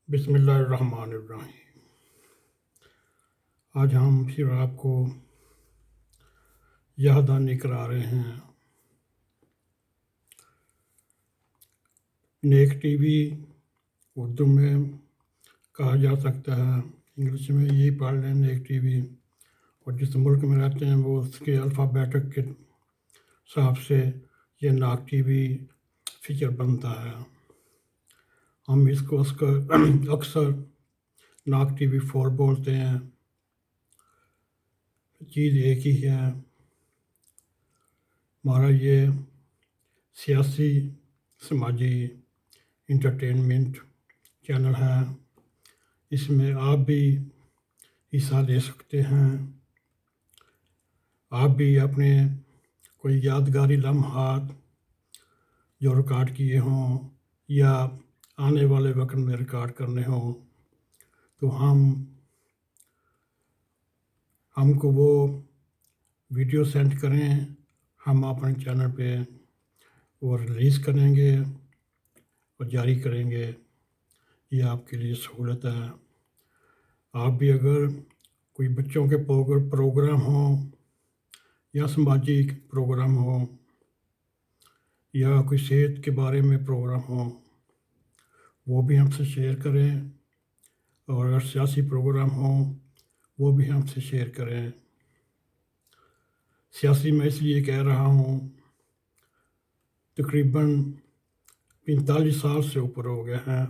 بسم اللہ الرحمن الرحیم۔ آج ہم پھر آپ کو یہ دانی کرا رہے ہیں نیک ٹی وی اردو میں کہا جا سکتا ہے، انگلش میں یہی پڑھ لیں نیک ٹی وی، اور جس ملک میں رہتے ہیں وہ اس کے الفابیٹک کے حساب سے یہ ناک ٹی وی فیچر بنتا ہے۔ ہم اس کو اکثر ناک ٹی وی 4 بولتے ہیں، چیز ایک ہی ہے۔ ہمارا یہ سیاسی سماجی انٹرٹینمنٹ چینل ہے، اس میں آپ بھی حصہ لے سکتے ہیں۔ آپ بھی اپنے کوئی یادگاری لمحات جو ریکارڈ کیے ہوں یا آنے والے وقت میں ریکارڈ کرنے ہوں تو ہم کو وہ ویڈیو سینڈ کریں، ہم اپنے چینل پہ وہ ریلیز کریں گے اور جاری کریں گے۔ یہ آپ کے لیے سہولت ہے۔ آپ بھی اگر کوئی بچوں کے پروگرام ہوں یا سماجی پروگرام ہوں یا کوئی صحت کے بارے میں پروگرام ہوں وہ بھی ہم سے شیئر کریں، اور اگر سیاسی پروگرام ہوں وہ بھی ہم سے شیئر کریں۔ سیاسی میں اس لیے کہہ رہا ہوں، تقریباً 45 سال سے اوپر ہو گئے ہیں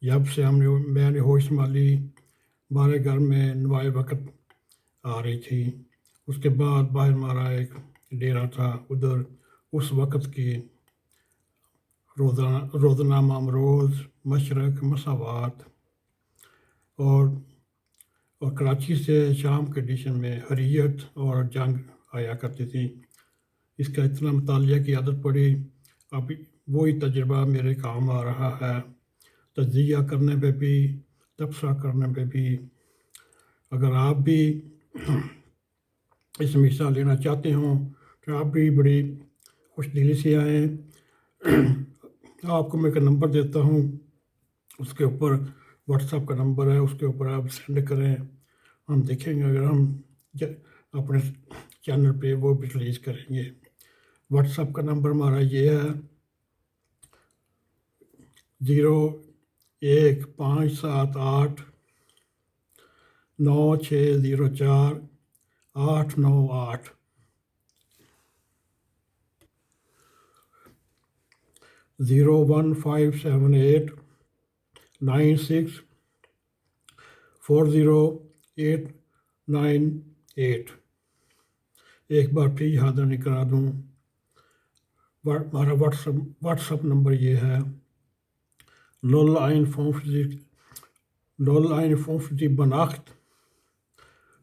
جب سے میں نے ہوش سنبھالی، ہمارے گھر میں نوائے وقت آ رہی تھی۔ اس کے بعد باہر ہمارا ایک ڈیرا تھا، ادھر اس وقت کی روزنامہ امروز، مشرق، مساوات اور کراچی سے شام کے ایڈیشن میں حریت اور جنگ آیا کرتی تھی۔ اس کا اتنا مطالعہ کی عادت پڑی، اب وہی تجربہ میرے کام آ رہا ہے، تجزیہ کرنے پہ بھی، تبصرہ کرنے پہ بھی۔ اگر آپ بھی اس میں حصہ لینا چاہتے ہوں تو آپ بھی بڑی خوش دلی سے آئیں۔ آپ کو میں ایک نمبر دیتا ہوں، اس کے اوپر واٹس ایپ کا نمبر ہے، اس کے اوپر آپ سینڈ کریں، ہم دیکھیں گے اگر ہم اپنے چینل پہ وہ بھی ریلیز کریں گے۔ واٹس ایپ کا نمبر ہمارا یہ ہے 015789604898 01578964089 ایک بار پھر یاد نہیں کرا دوں، ہمارا واٹس ایپ نمبر یہ ہے 01558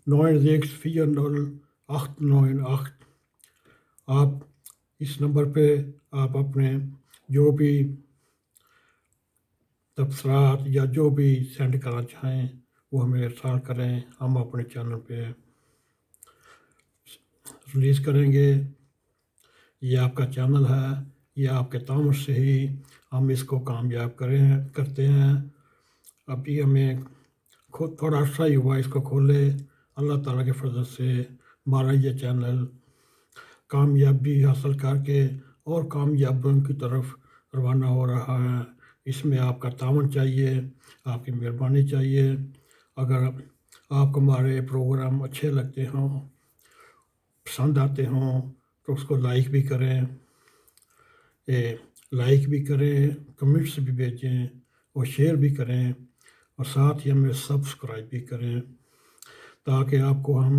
9640898۔ آپ اس نمبر پہ آپ اپنے جو بھی تبصرات یا جو بھی سینڈ کرنا چاہیں وہ ہمیں ارسال کریں، ہم اپنے چینل پہ ریلیز کریں گے۔ یہ آپ کا چینل ہے، یہ آپ کے تعاون سے ہی ہم اس کو کامیاب کرتے ہیں۔ ابھی ہمیں خود تھوڑا سا ہی ہوا اس کو کھولے، اللہ تعالیٰ کے فضل سے ہمارا یہ چینل کامیابی حاصل کر کے اور کامیابیوں کی طرف روانہ ہو رہا ہے۔ اس میں آپ کا تعاون چاہیے، آپ کی مہربانی چاہیے۔ اگر آپ کو ہمارے پروگرام اچھے لگتے ہوں، پسند آتے ہوں تو اس کو لائک بھی کریں، کمنٹس بھی بھیجیں اور شیئر بھی کریں، اور ساتھ ہی ہمیں سبسکرائب بھی کریں تاکہ آپ کو ہم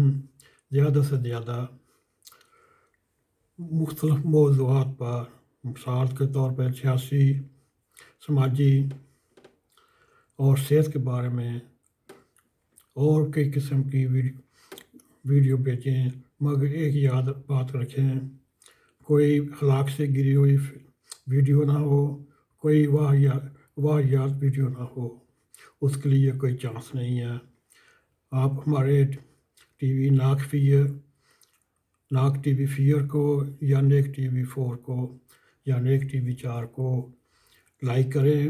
زیادہ سے زیادہ مختلف موضوعات پر، مثال کے طور پر سیاسی، سماجی اور صحت کے بارے میں اور کئی قسم کی ویڈیو بھیجیں، مگر ایک یاد بات رکھیں، کوئی اخلاق سے گری ہوئی ویڈیو نہ ہو، کوئی واہیات ویڈیو نہ ہو، اس کے لیے کوئی چانس نہیں ہے۔ آپ ہمارے ٹی وی ناک ٹی وی فیئر کو یا نیک ٹی وی 4 کو یا نیک ٹی وی 4 کو لائک کریں،